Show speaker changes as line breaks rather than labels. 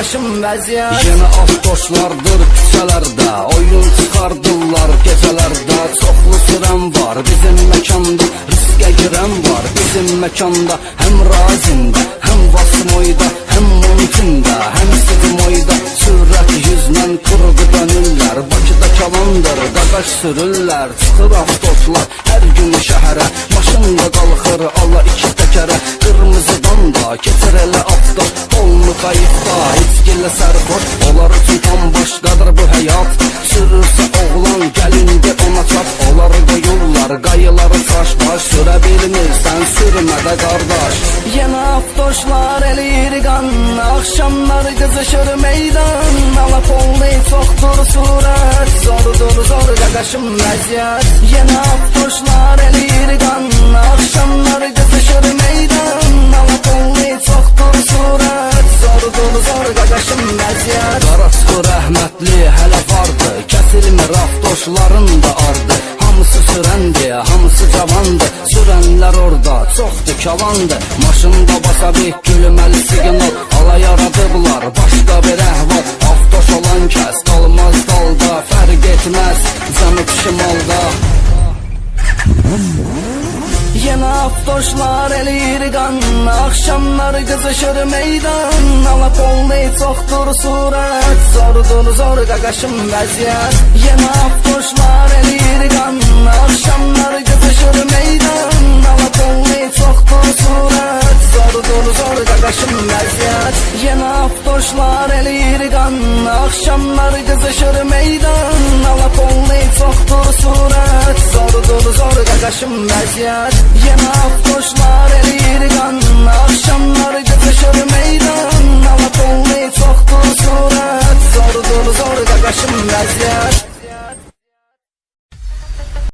qaqaşım vəziyyət.
Yeni avtoşlardır küçələrdə, oyun çıxardılar gecələrdə. Çoxlu sürən var bizim məkanda, riskə girən var bizim məkanda. Həm razində, həm vasmoyda, həm montunda, həm sidmoyda. Sürət yüzlə qurğu dönürlər, Bakıda kalandır qaqaş sürürlər. Çıxır avtoşlar hər gün şəhərə, maşında qalxır ala iki təkərə. Qırmızıdan da keçir elə avto, olmu qayıqda heç gilə sərboş. Onlar üçün tam başqadır bu həyat, sürürsə oğlan gəlində ona çap. Onlar qoyurlar qayıları çaş-baş, sürə bilmirsən sürmədə qardaş.
Yenə avtoşlar eləyir qan, axşamlar qızışır meydan. Alap oldu çoxdur surət, zordur zor qaqaşım vəziyyət. Yenə avtoşlar eləyir qan, axşamlar qızışır meydan. Alap oldu çoxdur surət, zordur zor qaqaşım vəziyyət.
Qarasqı rəhmətli hələ vardı, kəsilmir avtoşların da ardı. Hamısı sürəndir, hamısı cavandır, sürənlər orada çoxdur kalandır. Maşında basa bir gülməli signal, ala yaradıblar başqa bir əhval. Avtoş olan kəs qalmaz dalda, fərq etməz cənub şimalda.
Yenə avtoşlar eləyir qan, axşamlar qızışır meydan. Alap oldu çoxdur surət, zordur zor qaqaşım vəziyyət. Yenə avtoşlar eləyir qan, axşamlar qızışır meydan. Alap oldu çoxdur surət, zordur zor qaqaşım vəziyyət. Yenə avtoşlar eləyir qan, axşamlar qızışır meydan. Alap oldu çoxdur surət, zordur zor qaqaşım vəziyyət. Yenə avtoşlar eləyir